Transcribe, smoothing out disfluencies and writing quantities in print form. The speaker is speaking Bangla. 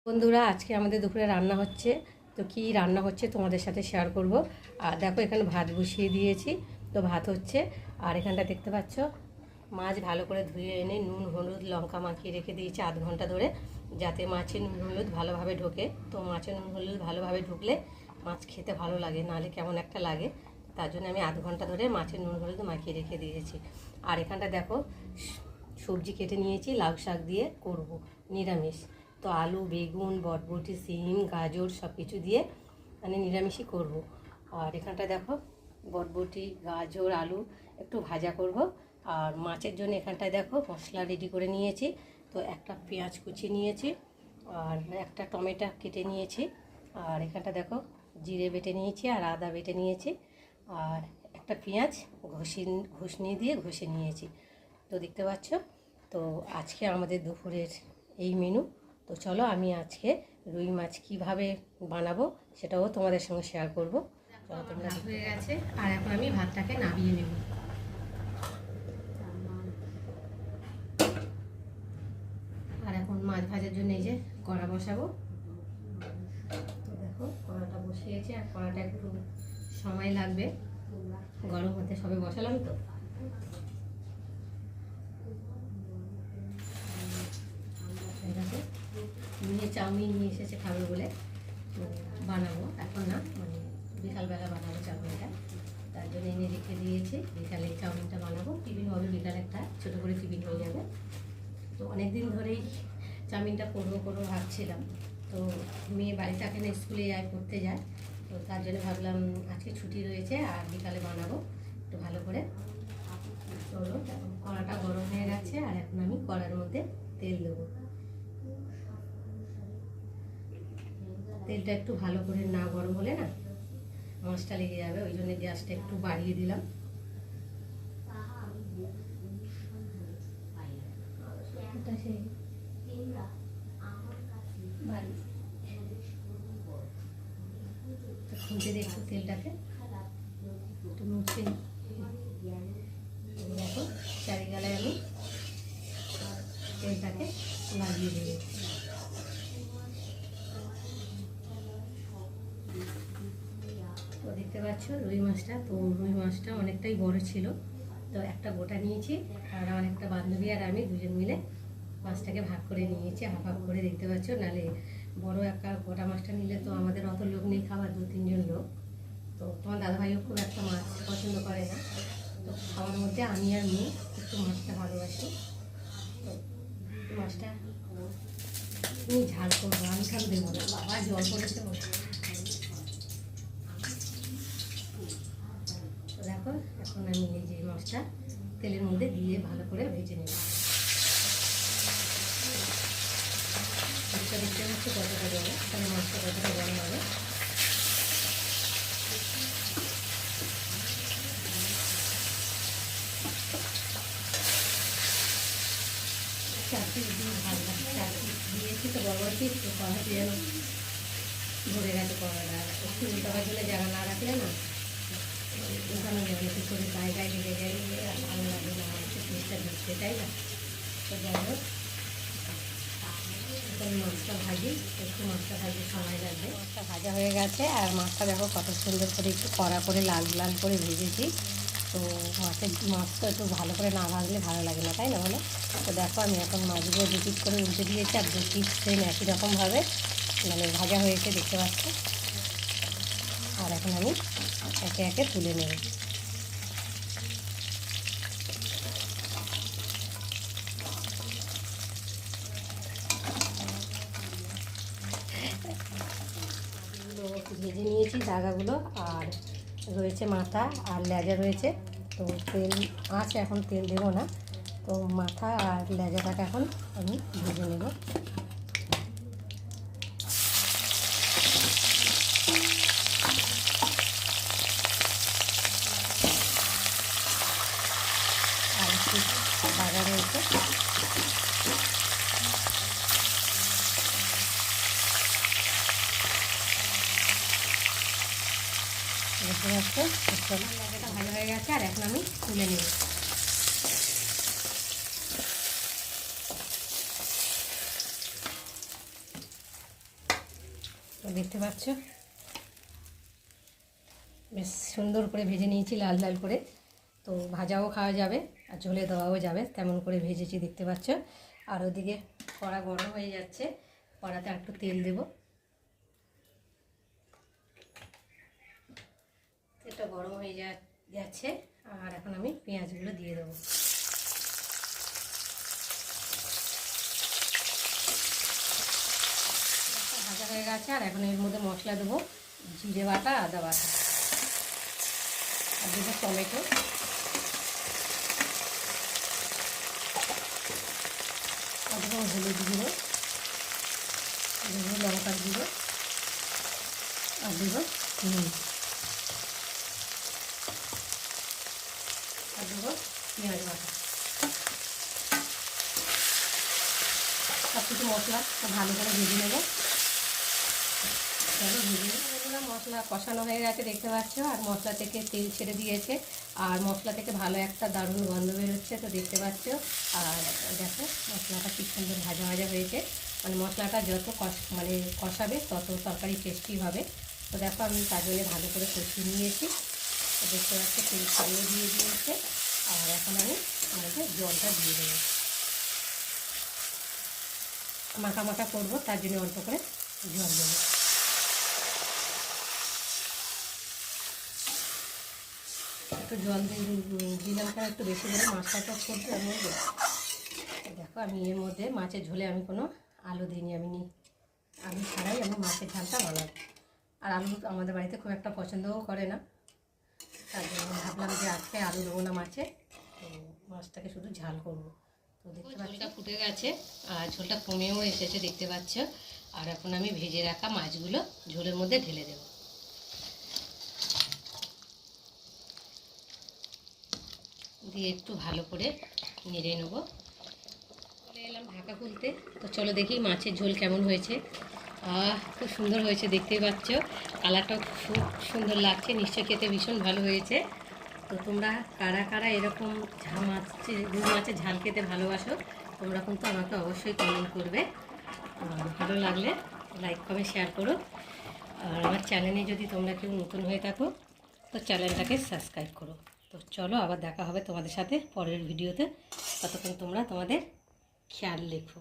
বন্ধুরা, আজকে আমাদের দুপুরে রান্না হচ্ছে। তো কি রান্না হচ্ছে তোমাদের সাথে শেয়ার করব। আর দেখো, এখানে ভাত বসিয়ে দিয়েছি। তো ভাত হচ্ছে। আর এখানটা দেখতে পাচ্ছ, মাছ ভালো করে ধুয়ে এনে নুন হলুদ লঙ্কা মাখিয়ে রেখে দিয়েছি আধ ঘন্টা ধরে, যাতে মাছে নুন হলুদ ভালোভাবে ঢোকে। তো মাছে নুন হলুদ ভালোভাবে ঢুকলে মাছ খেতে ভালো লাগে, নাহলে কেমন একটা লাগে। তার জন্য আমি আধ ঘন্টা ধরে মাছের নুন হলুদ মাখিয়ে রেখে দিয়েছি। আর এখানটা দেখো, সবজি কেটে নিয়েছি, লাউ শাক দিয়ে করব নিরামিষ। তো আলু বেগুন বটবটি সিম গাজর সব কিছু দিয়ে মানে নিরামিষই করব। আর এখানটা দেখো, বটবটি গাজর আলু একটু ভাজা করব। আর মাছের জন্য এখানটায় দেখো মশলা রেডি করে নিয়েছি। তো একটা পেঁয়াজ কুচি নিয়েছি, আর একটা টমেটো কেটে নিয়েছি। আর এখানটা দেখো, জিরে বেটে নিয়েছি আর আদা বেটে নিয়েছি। আর একটা পেঁয়াজ ঘষনি দিয়ে ঘষে নিয়েছি। তো দেখতে পাচ্ছ, তো আজকে আমাদের দুপুরের এই মেনু। তো চলো, আমি আজকে রুই মাছ কীভাবে বানাবো সেটাও তোমাদের সঙ্গে শেয়ার করব। চলো, তোমরা হয়ে গেছে। আর এখন আমি ভাতটাকে নামিয়ে নেব। আর এখন মাছ ভাজার জন্য এই যে কড়া বসাবো। তো দেখো, কড়াটা বসিয়েছি। আর কড়াটা একটু সময় লাগবে গরম হতে, সবে বসালাম তো। নিয়ে চাউমিন নিয়ে এসেছে খাবে বলে বানাবো, এখন না, মানে বিকালবেলা বানাবো চাউমিনটা। তার জন্য এনে রেখে দিয়েছি, বিকালে চাউমিনটা বানাবো। টিফিন হবে, বিকালে একটা ছোটো করে টিফিন হয়ে যাবে। তো অনেক দিন ধরেই চাউমিনটা করবো ভাবছিলাম। তো মেয়ে বাড়ি থাকে না, স্কুলে যায়, পড়তে যায়। তো তার জন্য ভাবলাম আজকে ছুটি রয়েছে আর বিকালে বানাবো একটু ভালো করে। চলো, কড়াটা গরম হয়ে গেছে। আর এখন আমি কড়ার মধ্যে তেল দেবো। তেলটা একটু ভালো করে না গরম হলে না মাছটা লেগে যাবে, ওই জন্য গ্যাসটা একটু বাড়িয়ে দিলাম। খুঁজে দেখো তেলটাকে একটু মুছে। দেখো, চারিগালায় আমি তেলটাকে লাগিয়ে দেবো। তো দেখতে পাচ্ছ রুই মাছটা, তো রুই মাছটা অনেকটাই বড় ছিল। তো একটা গোটা নিয়েছি, আর আমার একটা বান্ধবী আর আমি দুজন মিলে মাছটাকে ভাগ করে নিয়েছি, হাফ হাফ করে। দেখতে পাচ্ছ, নাহলে বড় একটা গোটা মাছটা নিলে তো আমাদের অত লোক নেই খাবার, 2-3 জন লোক। তো তোমার দাদাভাইও খুব একটা মাছ পছন্দ করে না। তো খাওয়ার মধ্যে আমি আর মেয়ে একটু মাছটা ভালোবাসি। তো মাছটা তুমি ঝাল করবো, আমি খাল দেবো না, বাবা জল পড়েছে বলে। দেখো, এখন আমি এই যে মাছটা তেলের মধ্যে দিয়ে ভালো করে ভেজে নেব। দেখতে হচ্ছে কতটা জলে, তাহলে মাছটা কতটা গরম হবে। চারটি দিয়ে ভাজলাম, 4 পিস দিয়েছি তো, বড় পিস। তো কড়াতে যেন ভরে গেছে কড়াটা, একটু উল্টা পাল্টে জায়গা না রাখলে না উঠানো যাবে, একটু করে গায়ে গায়ে ঢেকে গেলে আর ভালো লাগবে না, একটু পিসটা ঢুকতে, তাই না? তো যাই হোক, মাছটা ভাজি, একটু মাছটা ভাজি সময় লাগবে। মাছটা ভাজা হয়ে গেছে। আর মাছটা দেখো কত সুন্দর করে একটু কড়া করে লাল লাল করে ভেজেছি। তো মাছ তো একটু ভালো করে না ভাজলে ভালো লাগে না, তাই না বলো? তো দেখো, আমি এখন মাছগুলো 2 পিস করে উল্টে দিয়েছি, আর 2 পিস সেম একই রকমভাবে মানে ভাজা হয়েছে, দেখতে পাচ্ছ। আর এখন আমি একে একে তুলে নেব। ভেজে নিয়েছি দাগাগুলো, আর রয়েছে মাথা আর লেজা রয়েছে। তো তেল আছে, এখন তেল দেবো না। তো মাথা আর লেজাটাকে এখন আমি ভেজে নেব। আর একটু দাগা রয়েছে। দেখতে পাচ্ছ, লেজাটা ভালো হয়ে গেছে। আর এখন আমি তুলে নেব। তো দেখতে পাচ্ছ বেশ সুন্দর করে ভেজে নিয়েছি লাল লাল করে। তো ভাজাও খাওয়া যাবে আর ঝোলে দেওয়াও যাবে, তেমন করে ভেজেছি দেখতে পাচ্ছ। আর ওদিকে কড়া গরম হয়ে যাচ্ছে, কড়াতে একটু তেল দেব। তেলটা গরম হয়ে যাচ্ছে আর এখন আমি পেঁয়াজগুলো দিয়ে দেবো। ভাজা হয়ে গেছে আর এখন এর মধ্যে মশলা দেবো, জিরে বাটা, আদা বাটা, আর দেবো টমেটো, আর দেবো হলুদ গুঁড়ো, দেবো লঙ্কার গুঁড়ো, আর দেবো নুন, আর দেবো পেঁয়াজ বাটা। সব কিছু মশলা ভালো করে ভেজে নেবো। চলো ভেজে নেবো। মশলা কষানো হয়ে গেছে দেখতে পাচ্ছ, আর মশলা থেকে তেল ছেড়ে দিয়েছে আর মশলা থেকে ভালো একটা দারুণ গন্ধ বেরোচ্ছে, তো দেখতে পাচ্ছ। আর দেখো মশলাটা কি সুন্দর ভাজা ভাজা হয়েছে, মানে মশলাটা যত কষাবে তত তরকারি টেস্টি হবে। তো দেখো আমি তার জন্য ভালো করে কষিয়ে নিয়েছি। তো দেখতে পাচ্ছ তেল ছাড়িয়ে দিয়ে দিয়েছে। আর এখন আমি আমাদের জলটা দিয়ে দেবো, মাখা মাখা করবো, তার জন্য অল্প করে জল দেবো। একটু জল দিলাম কারণ একটু বেশি করে মাছটা তো করতে আমি দেখো আমি এর মধ্যে মাছের ঝোলে আমি কোনো আলু দিইনি, আলু ছাড়াই আমি মাছের ঝালটা বানাবো। আর আলু আমাদের বাড়িতে খুব একটা পছন্দও করে না, তার জন্য ভাবলাম যে আজকে আলু দেবো না মাছে, তো মাছটাকে শুধু ঝাল করবো। তো দেখতে পাচ্ছি ঝোলটা ফুটে গেছে আর ঝোলটা কমেও এসেছে দেখতে পাচ্ছ। আর এখন আমি ভেজে রাখা মাছগুলো ঝোলের মধ্যে ঢেলে দেবো, দিয়ে একটু ভালো করে নেড়ে নেবো। চলে এলাম ঢাকা খুলতে। তো চলো দেখি মাছের ঝোল কেমন হয়েছে। খুব সুন্দর হয়েছে দেখতেই পাচ্ছ, কালারটাও খুব সুন্দর লাগছে, নিশ্চয় খেতে ভীষণ ভালো হয়েছে। তো তোমরা কারা কারা এরকম রুই মাছের ঝাল খেতে ভালোবাসো তোমরা কিন্তু আমাকে অবশ্যই কমেন্ট করবে। ভালো লাগলে লাইক কমেন্ট শেয়ার করো। আর আমার চ্যানেলে যদি তোমরা কেউ নতুন হয়ে থাকো তো চ্যানেলটাকে সাবস্ক্রাইব করো। তো চলো আবার দেখা হবে তোমাদের সাথে পরের ভিডিওতে, ততক্ষণ তোমরা তোমাদের খেয়াল রেখো।